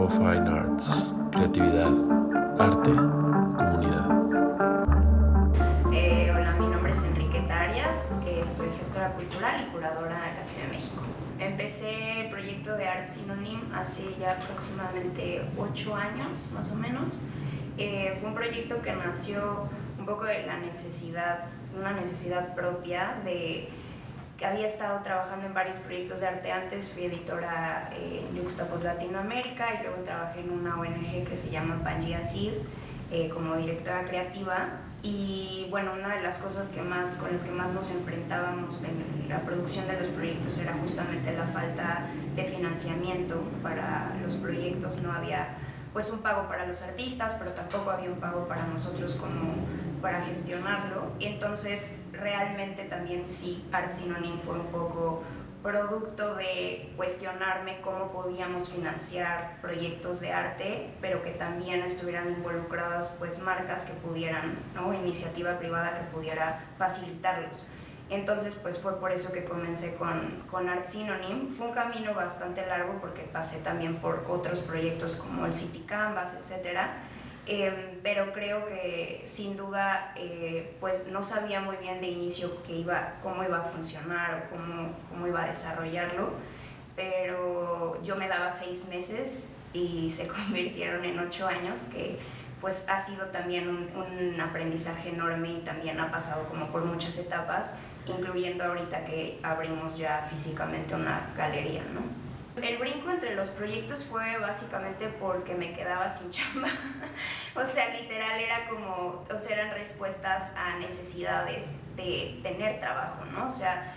Fine Arts, creatividad, arte, comunidad. Hola, mi nombre es Enriqueta Arias, soy gestora cultural y curadora de la Ciudad de México. Empecé el proyecto de Art Synonym hace ya aproximadamente 8 años, más o menos. Fue un proyecto que nació un poco de la necesidad, una necesidad propia de que había estado trabajando en varios proyectos de arte antes. Fui editora en Yuxtapoz Latinoamérica y luego trabajé en una ONG que se llama Pangea Seed como directora creativa. Y bueno, una de las cosas con las que más nos enfrentábamos en la producción de los proyectos era justamente la falta de financiamiento para los proyectos. No había pues un pago para los artistas, pero tampoco había un pago para nosotros como para gestionarlo. Y entonces realmente también sí, Art Synonym fue un poco producto de cuestionarme cómo podíamos financiar proyectos de arte, pero que también estuvieran involucradas pues marcas que pudieran, ¿no? Iniciativa privada que pudiera facilitarlos. Entonces pues fue por eso que comencé con Art Synonym. Fue un camino bastante largo porque pasé también por otros proyectos como el City Canvas, etcétera. Pero creo que sin duda pues no sabía muy bien de inicio cómo iba a funcionar o cómo iba a desarrollarlo, pero yo me daba 6 meses y se convirtieron en 8 años, que pues ha sido también un aprendizaje enorme y también ha pasado como por muchas etapas, incluyendo ahorita que abrimos ya físicamente una galería, ¿no? El brinco entre los proyectos fue básicamente porque me quedaba sin chamba. O sea, literal eran respuestas a necesidades de tener trabajo, ¿no? O sea,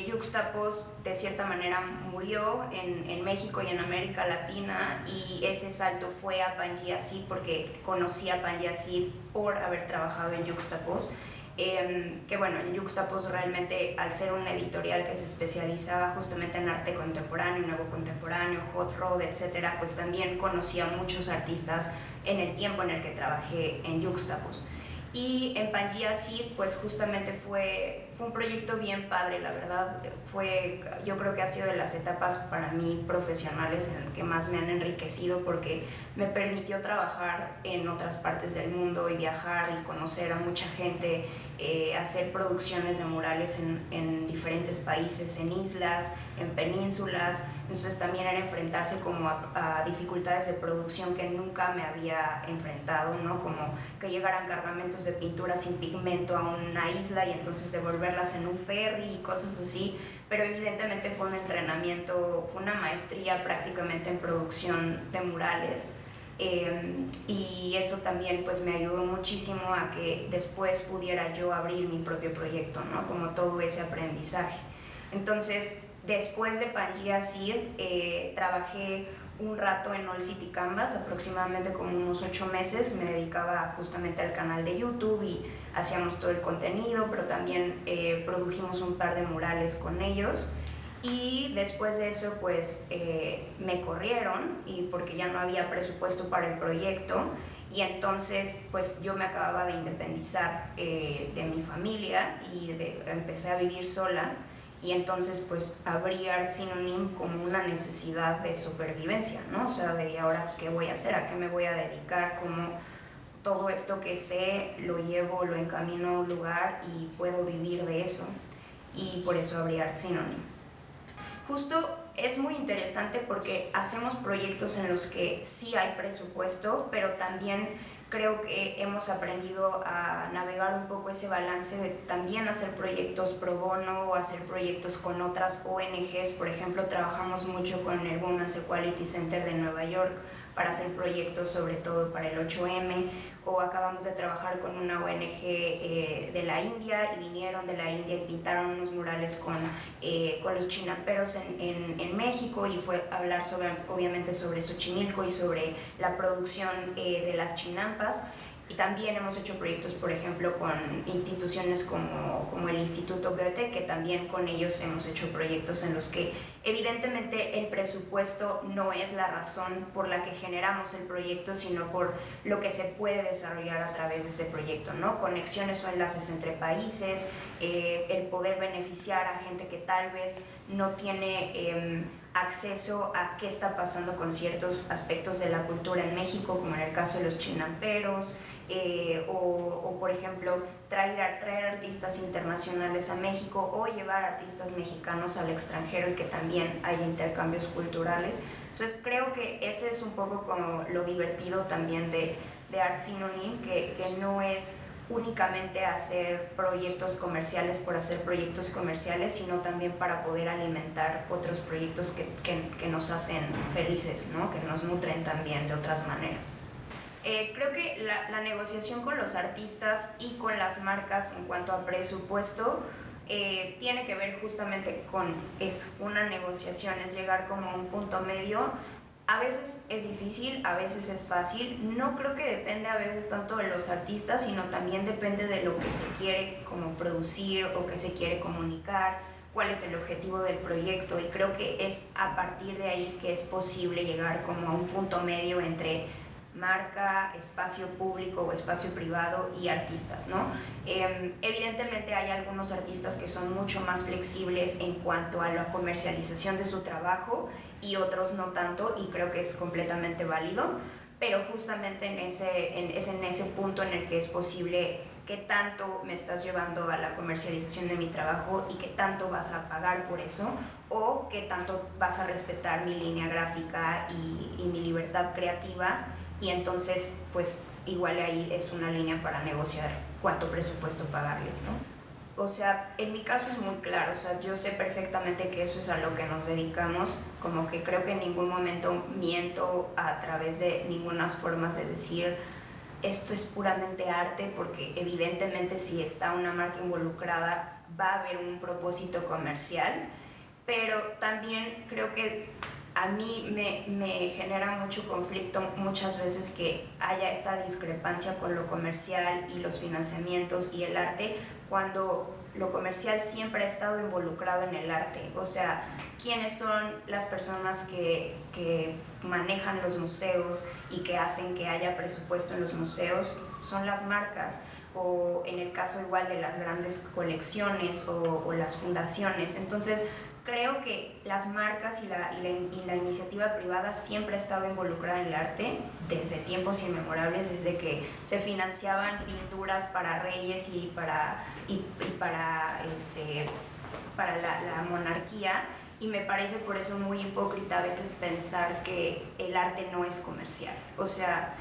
Yuxtapoz de cierta manera murió en México y en América Latina, y ese salto fue a Pangea Seed porque conocí a Pangea Seed por haber trabajado en Yuxtapoz. Que bueno, en Yuxtapoz realmente, al ser una editorial que se especializaba justamente en arte contemporáneo, nuevo contemporáneo, hot rod, etcétera, pues también conocí a muchos artistas en el tiempo en el que trabajé en Yuxtapoz. Y en Pangea Seed pues justamente fue un proyecto bien padre, la verdad. Yo creo que ha sido de las etapas para mí profesionales en las que más me han enriquecido, porque me permitió trabajar en otras partes del mundo y viajar y conocer a mucha gente, hacer producciones de murales en diferentes países, en islas, en penínsulas. Entonces también era enfrentarse como a dificultades de producción que nunca me había enfrentado, ¿no? Como que llegaran cargamentos de pintura sin pigmento a una isla y entonces devolverlas en un ferry y cosas así. Pero evidentemente fue un entrenamiento, fue una maestría prácticamente en producción de murales. Y eso también pues me ayudó muchísimo a que después pudiera yo abrir mi propio proyecto, ¿no? Como todo ese aprendizaje. Entonces, después de Pangea Seed, trabajé un rato en All City Canvas, aproximadamente como unos 8 meses. Me dedicaba justamente al canal de YouTube y hacíamos todo el contenido, pero también produjimos un par de murales con ellos. Y después de eso pues me corrieron, y porque ya no había presupuesto para el proyecto, y entonces pues yo me acababa de independizar de mi familia y empecé a vivir sola. Y entonces pues abrí Art Synonym como una necesidad de supervivencia, ¿no? O sea, de ahora qué voy a hacer, a qué me voy a dedicar, cómo todo esto que sé lo encamino a un lugar y puedo vivir de eso. Y por eso abrí Art Synonym. Justo es muy interesante porque hacemos proyectos en los que sí hay presupuesto, pero también creo que hemos aprendido a navegar un poco ese balance de también hacer proyectos pro bono o hacer proyectos con otras ONGs. Por ejemplo, trabajamos mucho con el Women's Equality Center de Nueva York para hacer proyectos sobre todo para el 8M, o acabamos de trabajar con una ONG de la India, y vinieron de la India y pintaron unos murales con los chinamperos en México, y fue hablar obviamente sobre Xochimilco y sobre la producción de las chinampas. Y también hemos hecho proyectos, por ejemplo, con instituciones como el Instituto Goethe, que también con ellos hemos hecho proyectos en los que evidentemente el presupuesto no es la razón por la que generamos el proyecto, sino por lo que se puede desarrollar a través de ese proyecto, ¿no? Conexiones o enlaces entre países, el poder beneficiar a gente que tal vez no tiene acceso a qué está pasando con ciertos aspectos de la cultura en México, como en el caso de los chinamperos, o por ejemplo traer artistas internacionales a México o llevar artistas mexicanos al extranjero y que también haya intercambios culturales. Entonces creo que ese es un poco como lo divertido también de Art Synonym, que no es únicamente hacer proyectos comerciales por hacer proyectos comerciales, sino también para poder alimentar otros proyectos que nos hacen felices, ¿no? Que nos nutren también de otras maneras. Creo que la negociación con los artistas y con las marcas en cuanto a presupuesto tiene que ver justamente con eso, una negociación, es llegar como a un punto medio. A veces es difícil, a veces es fácil. No creo que depende a veces tanto de los artistas, sino también depende de lo que se quiere como producir o que se quiere comunicar, cuál es el objetivo del proyecto, y creo que es a partir de ahí que es posible llegar como a un punto medio entre marca, espacio público o espacio privado y artistas, ¿no? Evidentemente hay algunos artistas que son mucho más flexibles en cuanto a la comercialización de su trabajo y otros no tanto, y creo que es completamente válido, pero justamente es en ese punto en el que es posible qué tanto me estás llevando a la comercialización de mi trabajo y qué tanto vas a pagar por eso, o qué tanto vas a respetar mi línea gráfica y mi libertad creativa. Y entonces pues igual ahí es una línea para negociar cuánto presupuesto pagarles, ¿no? O sea, en mi caso es muy claro, o sea, yo sé perfectamente que eso es a lo que nos dedicamos, como que creo que en ningún momento miento a través de ninguna formas de decir esto es puramente arte, porque evidentemente si está una marca involucrada va a haber un propósito comercial, pero también creo que a mí me genera mucho conflicto muchas veces que haya esta discrepancia con lo comercial y los financiamientos y el arte, cuando lo comercial siempre ha estado involucrado en el arte. O sea, ¿quiénes son las personas que manejan los museos y que hacen que haya presupuesto en los museos? Son las marcas, o en el caso igual de las grandes colecciones o las fundaciones. Entonces creo que las marcas y la iniciativa privada siempre ha estado involucrada en el arte desde tiempos inmemorables, desde que se financiaban pinturas para reyes y para la monarquía, y me parece por eso muy hipócrita a veces pensar que el arte no es comercial. O sea,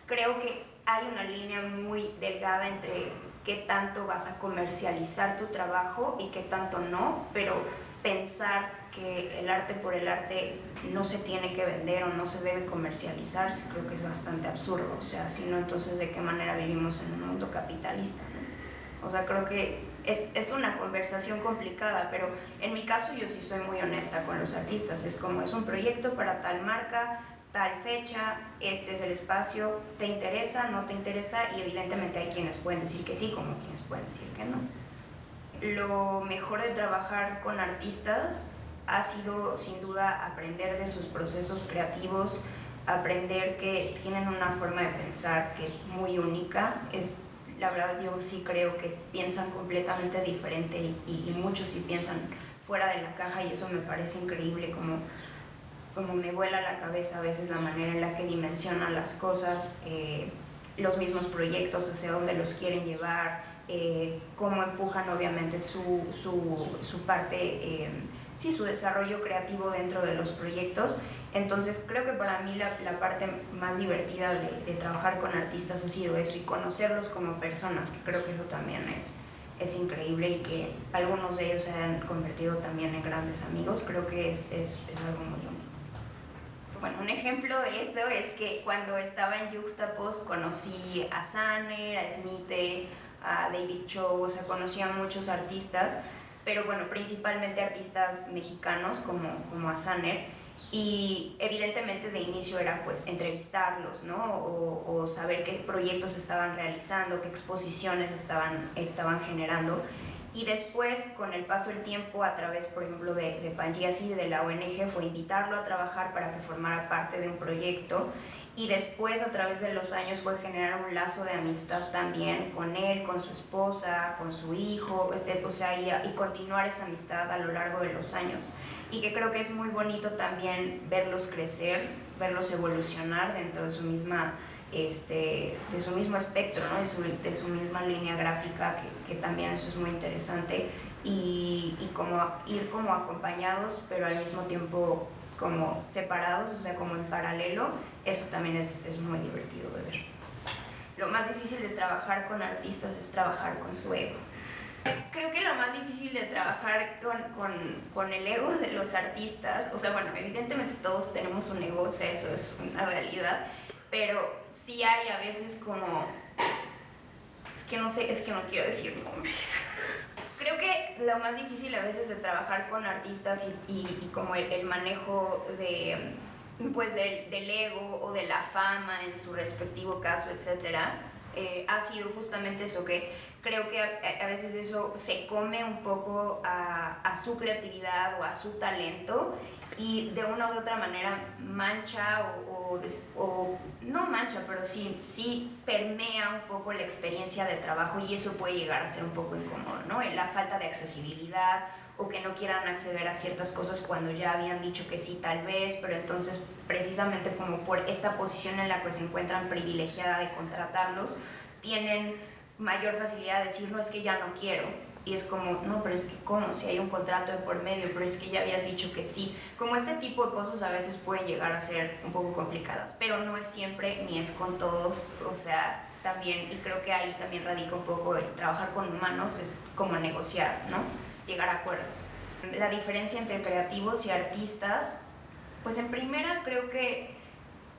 creo que hay una línea muy delgada entre qué tanto vas a comercializar tu trabajo y qué tanto no, pero pensar que el arte por el arte no se tiene que vender o no se debe comercializar, creo que es bastante absurdo. O sea, si no, entonces ¿de qué manera vivimos en un mundo capitalista, ¿no? O sea, creo que es una conversación complicada, pero en mi caso yo sí soy muy honesta con los artistas. Es como, es un proyecto para tal marca, tal fecha, este es el espacio, ¿te interesa, no te interesa? Y evidentemente hay quienes pueden decir que sí, como quienes pueden decir que no. Lo mejor de trabajar con artistas ha sido sin duda aprender de sus procesos creativos, aprender que tienen una forma de pensar que es muy única. La verdad, yo sí creo que piensan completamente diferente y muchos sí piensan fuera de la caja, y eso me parece increíble, como me vuela la cabeza a veces la manera en la que dimensionan las cosas, los mismos proyectos, hacia dónde los quieren llevar, cómo empujan obviamente su parte, su desarrollo creativo dentro de los proyectos. Entonces creo que para mí la parte más divertida de trabajar con artistas ha sido eso, y conocerlos como personas, que creo que eso también es increíble, y que algunos de ellos se han convertido también en grandes amigos. Creo que es algo muy único. Bueno, un ejemplo de eso es que cuando estaba en Juxtapoz conocí a Sanner, a Smite, a David Cho, o sea, conocí a muchos artistas, pero bueno, principalmente artistas mexicanos como a Sanner, y evidentemente de inicio era pues entrevistarlos, ¿no? O saber qué proyectos estaban realizando, qué exposiciones estaban generando. Y después, con el paso del tiempo, a través, por ejemplo, de Pangea y de la ONG, fue invitarlo a trabajar para que formara parte de un proyecto. y después a través de los años fue generar un lazo de amistad también con él, con su esposa, con su hijo, o sea, y continuar esa amistad a lo largo de los años. Y que creo que es muy bonito también verlos crecer, verlos evolucionar dentro de su misma de su mismo espectro, ¿no? de su misma línea gráfica, que también eso es muy interesante, y como ir como acompañados, pero al mismo tiempo como separados, o sea, como en paralelo, eso también es muy divertido de ver. Lo más difícil de trabajar con artistas es trabajar con su ego. Creo que lo más difícil de trabajar con el ego de los artistas, o sea, bueno, evidentemente todos tenemos un ego, o sea, eso es una realidad, pero sí hay a veces como, es que no sé, es que no quiero decir nombres. Creo que lo más difícil a veces de trabajar con artistas y como el manejo de, pues del ego o de la fama en su respectivo caso, etcétera, ha sido justamente eso, que creo que a veces eso se come un poco a su creatividad o a su talento, y de una u otra manera mancha o no mancha, pero sí permea un poco la experiencia de trabajo, y eso puede llegar a ser un poco incómodo, ¿no? La falta de accesibilidad, o que no quieran acceder a ciertas cosas cuando ya habían dicho que sí tal vez, pero entonces precisamente como por esta posición en la que se encuentran privilegiada de contratarlos, tienen mayor facilidad de decir, no, es que ya no quiero. Y es como, no, pero es que ¿cómo? Si hay un contrato de por medio, pero es que ya habías dicho que sí. Como este tipo de cosas a veces pueden llegar a ser un poco complicadas, pero no es siempre ni es con todos, o sea, también, y creo que ahí también radica un poco el trabajar con humanos, es como negociar, ¿no? Llegar a acuerdos. La diferencia entre creativos y artistas, pues en primera creo que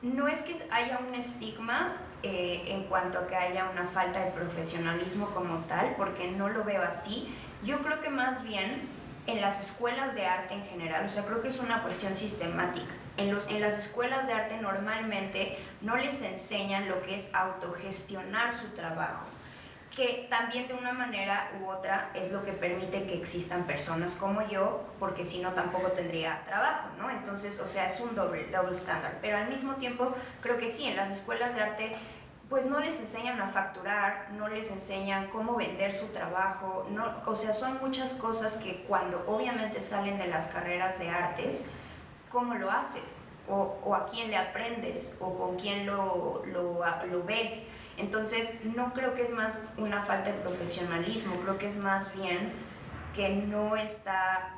no es que haya un estigma en cuanto a que haya una falta de profesionalismo como tal, porque no lo veo así. Yo creo que más bien en las escuelas de arte en general, o sea, creo que es una cuestión sistemática. En las escuelas de arte normalmente no les enseñan lo que es autogestionar su trabajo, que también de una manera u otra es lo que permite que existan personas como yo, porque si no tampoco tendría trabajo, ¿no? Entonces, o sea, es un double standard, pero al mismo tiempo creo que sí, en las escuelas de arte pues no les enseñan a facturar, no les enseñan cómo vender su trabajo, no, o sea, son muchas cosas que cuando obviamente salen de las carreras de artes, ¿cómo lo haces? O a quién le aprendes, o con quién lo ves. Entonces, no creo que es más una falta de profesionalismo, creo que es más bien que no está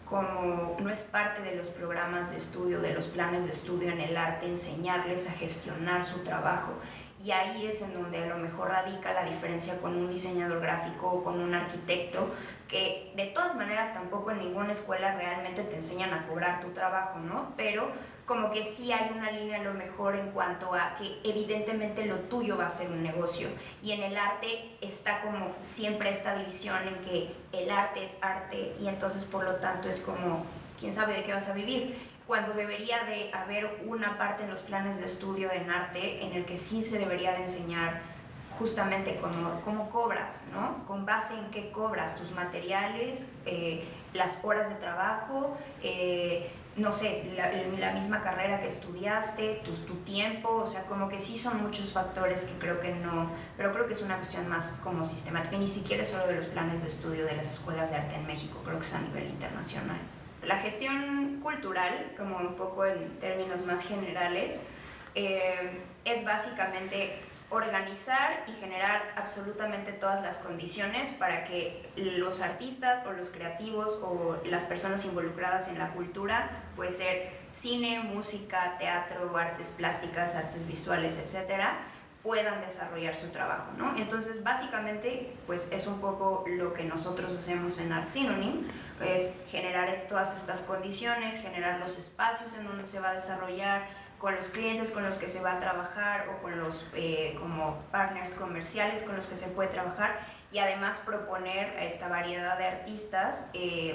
como, no es parte de los programas de estudio, de los planes de estudio en el arte, enseñarles a gestionar su trabajo. Y ahí es en donde a lo mejor radica la diferencia con un diseñador gráfico o con un arquitecto, que de todas maneras tampoco en ninguna escuela realmente te enseñan a cobrar tu trabajo, ¿no? Pero como que sí hay una línea a lo mejor en cuanto a que evidentemente lo tuyo va a ser un negocio, y en el arte está como siempre esta división en que el arte es arte, y entonces por lo tanto es como, ¿quién sabe de qué vas a vivir? Cuando debería de haber una parte en los planes de estudio en arte en el que sí se debería de enseñar justamente cómo cobras, ¿no? Con base en qué cobras tus materiales, las horas de trabajo, no sé, la misma carrera que estudiaste, tu tiempo, o sea, como que sí son muchos factores que creo que no, pero creo que es una cuestión más como sistemática, y ni siquiera es solo de los planes de estudio de las escuelas de arte en México, creo que es a nivel internacional. La gestión cultural, como un poco en términos más generales, es básicamente organizar y generar absolutamente todas las condiciones para que los artistas o los creativos o las personas involucradas en la cultura, puede ser cine, música, teatro, artes plásticas, artes visuales, etcétera, puedan desarrollar su trabajo, ¿no? Entonces, básicamente, pues es un poco lo que nosotros hacemos en Art Synonym, es generar todas estas condiciones, generar los espacios en donde se va a desarrollar, con los clientes con los que se va a trabajar, o con los como partners comerciales con los que se puede trabajar, y además proponer a esta variedad de artistas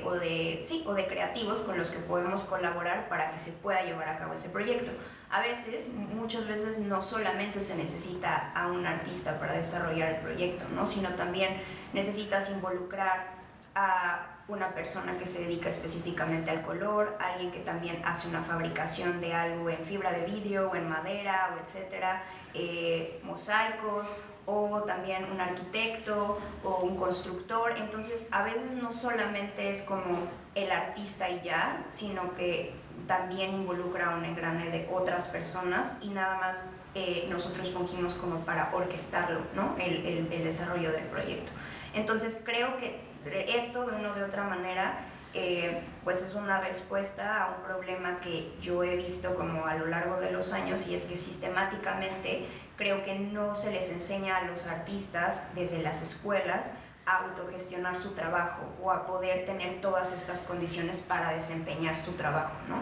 o de creativos con los que podemos colaborar para que se pueda llevar a cabo ese proyecto. A veces, muchas veces no solamente se necesita a un artista para desarrollar el proyecto, ¿no? Sino también necesitas involucrar a una persona que se dedica específicamente al color, alguien que también hace una fabricación de algo en fibra de vidrio o en madera o etcétera, mosaicos, o también un arquitecto o un constructor. Entonces a veces no solamente es como el artista y ya, sino que también involucra un engrane de otras personas y nada más nosotros fungimos como para orquestarlo, ¿no? el desarrollo del proyecto. Entonces creo que esto de una u otra manera pues es una respuesta a un problema que yo he visto como a lo largo de los años, y es que sistemáticamente creo que no se les enseña a los artistas desde las escuelas a autogestionar su trabajo o a poder tener todas estas condiciones para desempeñar su trabajo, ¿no?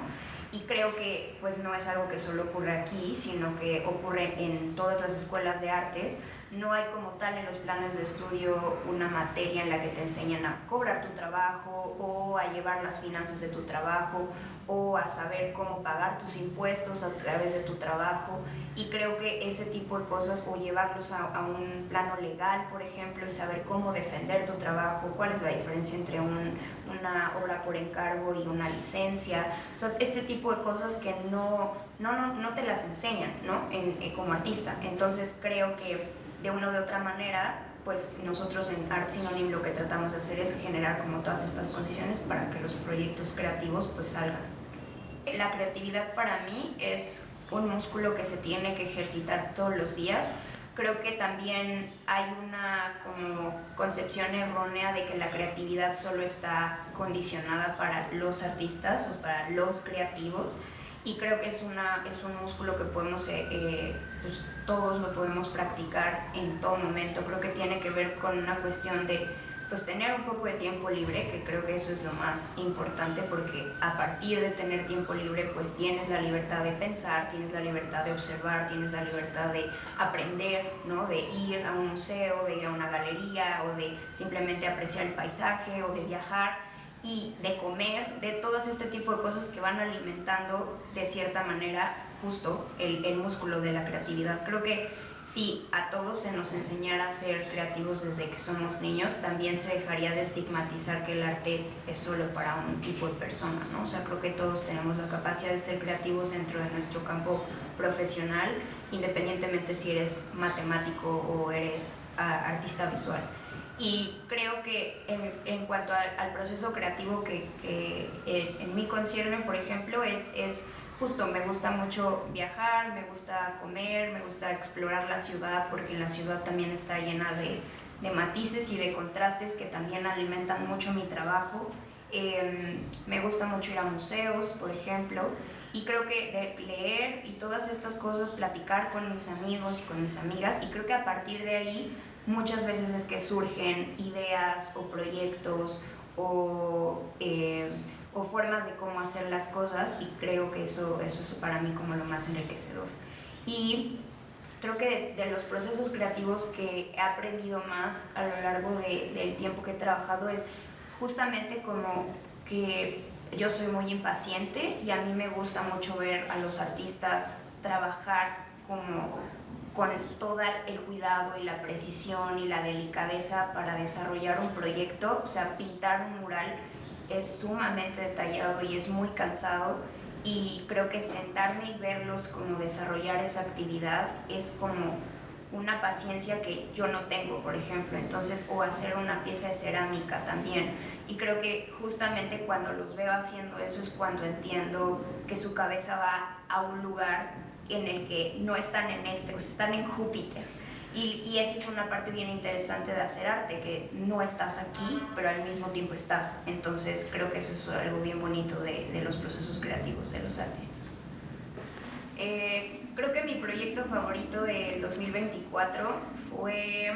Y creo que pues no es algo que solo ocurre aquí, sino que ocurre en todas las escuelas de artes. No hay como tal en los planes de estudio una materia en la que te enseñan a cobrar tu trabajo o a llevar las finanzas de tu trabajo o a saber cómo pagar tus impuestos a través de tu trabajo. Y creo que ese tipo de cosas, o llevarlos a un plano legal, por ejemplo, y saber cómo defender tu trabajo, cuál es la diferencia entre una obra por encargo y una licencia, o sea, este tipo de cosas que no te las enseñan, ¿no? Como artista. Entonces creo que de una u otra manera, pues nosotros en Art Synonym lo que tratamos de hacer es generar como todas estas condiciones para que los proyectos creativos pues salgan. La creatividad para mí es un músculo que se tiene que ejercitar todos los días. Creo que también hay una como concepción errónea de que la creatividad solo está condicionada para los artistas o para los creativos, y creo que es un músculo que podemos, pues todos lo podemos practicar en todo momento. Creo que tiene que ver con una cuestión de pues tener un poco de tiempo libre, que creo que eso es lo más importante, porque a partir de tener tiempo libre pues tienes la libertad de pensar, tienes la libertad de observar, tienes la libertad de aprender, ¿no? De ir a un museo, de ir a una galería, o de simplemente apreciar el paisaje, o de viajar y de comer, de todos este tipo de cosas que van alimentando de cierta manera justo el músculo de la creatividad. Creo que si a todos se nos enseñara a ser creativos desde que somos niños, también se dejaría de estigmatizar que el arte es solo para un tipo de persona, ¿no? O sea, creo que todos tenemos la capacidad de ser creativos dentro de nuestro campo profesional, independientemente si eres matemático o eres artista visual. Y creo que en cuanto al proceso creativo que en mí concierne, por ejemplo, es justo, me gusta mucho viajar, me gusta comer, me gusta explorar la ciudad, porque la ciudad también está llena de matices y de contrastes que también alimentan mucho mi trabajo. Me gusta mucho ir a museos, por ejemplo, y creo que leer y todas estas cosas, platicar con mis amigos y con mis amigas, y creo que a partir de ahí muchas veces es que surgen ideas o proyectos o formas de cómo hacer las cosas, y creo que eso es para mí como lo más enriquecedor. Y creo que de los procesos creativos que he aprendido más a lo largo del tiempo que he trabajado es justamente como que yo soy muy impaciente, y a mí me gusta mucho ver a los artistas trabajar como con todo el cuidado y la precisión y la delicadeza para desarrollar un proyecto. O sea, pintar un mural es sumamente detallado y es muy cansado, y creo que sentarme y verlos como desarrollar esa actividad es como una paciencia que yo no tengo, por ejemplo. Entonces, o hacer una pieza de cerámica también, y creo que justamente cuando los veo haciendo eso es cuando entiendo que su cabeza va a un lugar en el que no están o sea, están en Júpiter. Y eso es una parte bien interesante de hacer arte, que no estás aquí, pero al mismo tiempo estás. Entonces creo que eso es algo bien bonito de los procesos creativos de los artistas. Creo que mi proyecto favorito del 2024 fue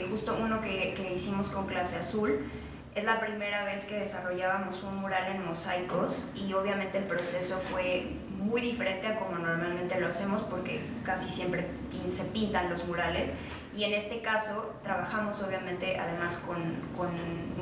justo uno que hicimos con Clase Azul. Es la primera vez que desarrollábamos un mural en mosaicos, y obviamente el proceso fue muy diferente a como normalmente lo hacemos, porque casi siempre se pintan los murales, Y en este caso trabajamos obviamente además con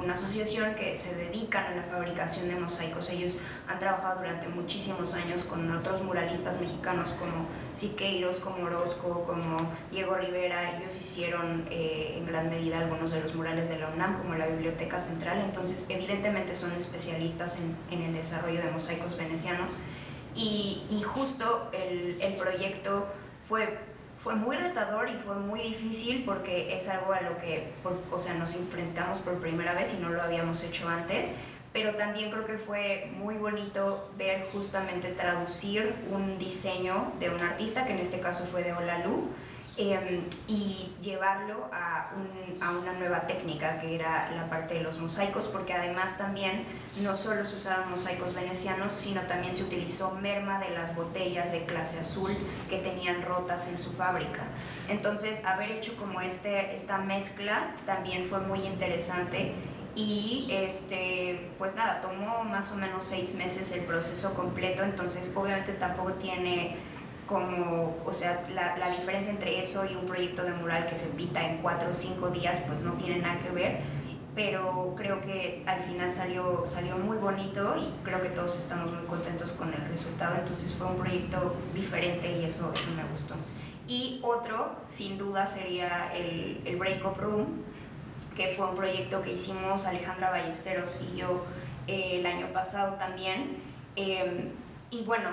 una asociación que se dedican a la fabricación de mosaicos. Ellos han trabajado durante muchísimos años con otros muralistas mexicanos como Siqueiros, como Orozco, como Diego Rivera. Ellos hicieron en gran medida algunos de los murales de la UNAM, como la Biblioteca Central. Entonces evidentemente son especialistas en el desarrollo de mosaicos venecianos. Y justo el proyecto fue muy retador y fue muy difícil porque es algo a lo que nos enfrentamos por primera vez y no lo habíamos hecho antes, pero también creo que fue muy bonito ver justamente traducir un diseño de un artista, que en este caso fue de Olalú, y llevarlo a una nueva técnica que era la parte de los mosaicos, porque además también no solo se usaban mosaicos venecianos, sino también se utilizó merma de las botellas de clase azul que tenían rotas en su fábrica. Entonces haber hecho como esta mezcla también fue muy interesante. Y pues nada, tomó más o menos 6 meses el proceso completo, entonces obviamente tampoco tiene como, o sea, la diferencia entre eso y un proyecto de mural que se pinta en 4 o 5 días, pues no tiene nada que ver, pero creo que al final salió muy bonito y creo que todos estamos muy contentos con el resultado. Entonces fue un proyecto diferente y eso me gustó. Y otro, sin duda, sería el Breakup Room, que fue un proyecto que hicimos Alejandra Ballesteros y yo el año pasado también. Y bueno,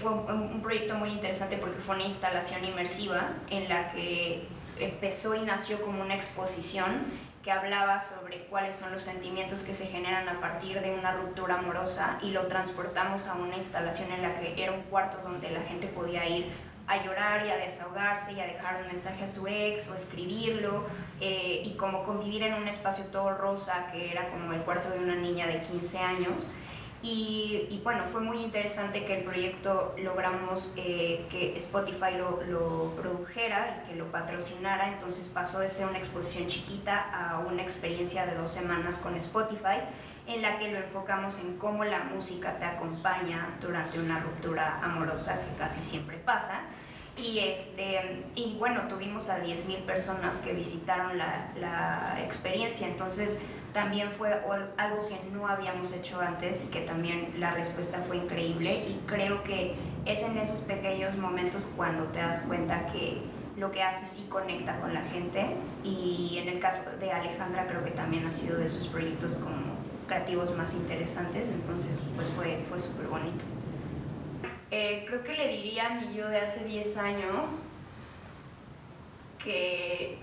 fue un proyecto muy interesante porque fue una instalación inmersiva en la que empezó y nació como una exposición que hablaba sobre cuáles son los sentimientos que se generan a partir de una ruptura amorosa, y lo transportamos a una instalación en la que era un cuarto donde la gente podía ir a llorar y a desahogarse y a dejar un mensaje a su ex o escribirlo, y como convivir en un espacio todo rosa que era como el cuarto de una niña de 15 años. Y bueno, fue muy interesante que el proyecto logramos que Spotify lo produjera y que lo patrocinara. Entonces pasó de ser una exposición chiquita a una experiencia de 2 semanas con Spotify, en la que lo enfocamos en cómo la música te acompaña durante una ruptura amorosa que casi siempre pasa. Y bueno, tuvimos a 10,000 personas que visitaron la experiencia. Entonces también fue algo que no habíamos hecho antes y que también la respuesta fue increíble, y creo que es en esos pequeños momentos cuando te das cuenta que lo que haces sí conecta con la gente. Y en el caso de Alejandra creo que también ha sido de sus proyectos como creativos más interesantes, entonces pues fue súper bonito. Creo que le diría a mi yo de hace 10 años que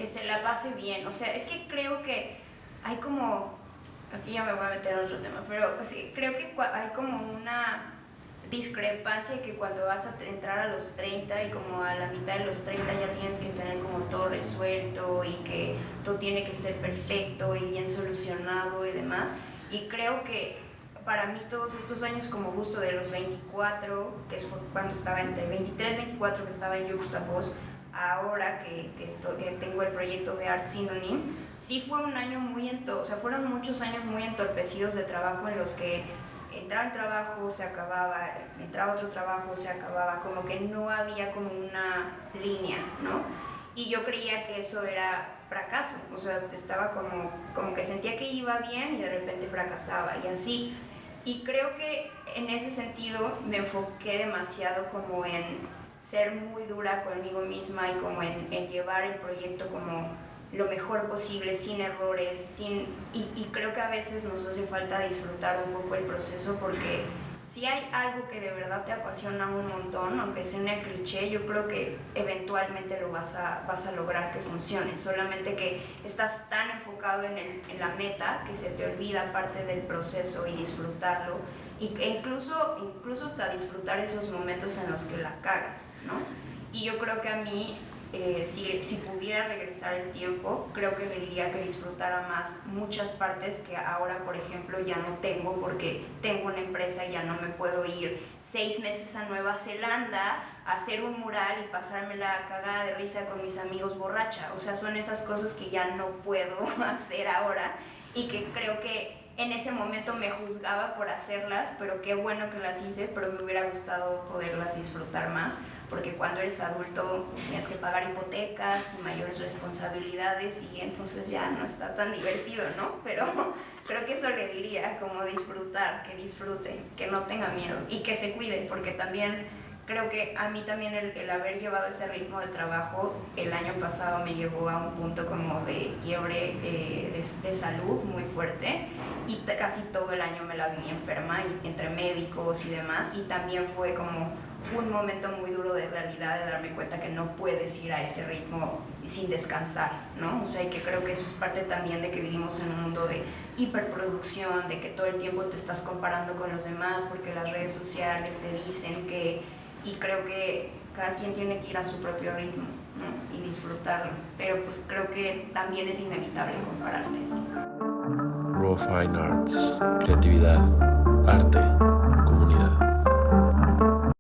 se la pase bien. O sea, es que creo que hay como, aquí ya me voy a meter en otro tema, pero sí, creo que hay como una discrepancia que cuando vas a entrar a los 30 y como a la mitad de los 30 ya tienes que tener como todo resuelto y que todo tiene que ser perfecto y bien solucionado y demás. Y creo que para mí todos estos años, como justo de los 24, que fue cuando estaba entre 23 y 24 que estaba en Juxtapoz, ahora que tengo el proyecto de Art Synonym, sí fue un año fueron muchos años muy entorpecidos de trabajo, en los que entraba un trabajo, se acababa, entraba otro trabajo, se acababa, como que no había como una línea, ¿no? Y yo creía que eso era fracaso, o sea, estaba como que sentía que iba bien y de repente fracasaba y así. Y creo que en ese sentido me enfoqué demasiado como en ser muy dura conmigo misma y como en llevar el proyecto como lo mejor posible, sin errores, y creo que a veces nos hace falta disfrutar un poco el proceso, porque si hay algo que de verdad te apasiona un montón, aunque sea una cliché, yo creo que eventualmente lo vas a lograr que funcione, solamente que estás tan enfocado en la meta que se te olvida parte del proceso y disfrutarlo, e incluso hasta disfrutar esos momentos en los que la cagas, ¿no? Y yo creo que a mí, si pudiera regresar el tiempo, creo que le diría que disfrutara más muchas partes que ahora, por ejemplo, ya no tengo, porque tengo una empresa y ya no me puedo ir 6 meses a Nueva Zelanda a hacer un mural y pasarme la cagada de risa con mis amigos borracha. O sea, son esas cosas que ya no puedo hacer ahora, y que creo que en ese momento me juzgaba por hacerlas, pero qué bueno que las hice, pero me hubiera gustado poderlas disfrutar más, porque cuando eres adulto tienes que pagar hipotecas y mayores responsabilidades y entonces ya no está tan divertido, ¿no? Pero creo que eso le diría, como disfrutar, que disfrute, que no tenga miedo y que se cuide, porque también creo que a mí también el haber llevado ese ritmo de trabajo el año pasado me llevó a un punto como de quiebre de salud muy fuerte y casi todo el año me la viví enferma y entre médicos y demás, y también fue como un momento muy duro de realidad, de darme cuenta que no puedes ir a ese ritmo sin descansar, ¿no? O sea, y que creo que eso es parte también de que vivimos en un mundo de hiperproducción, de que todo el tiempo te estás comparando con los demás porque las redes sociales te dicen que, y creo que cada quien tiene que ir a su propio ritmo, ¿no? Y disfrutarlo, pero pues creo que también es inevitable compararte. Raw Fine Arts, creatividad, arte.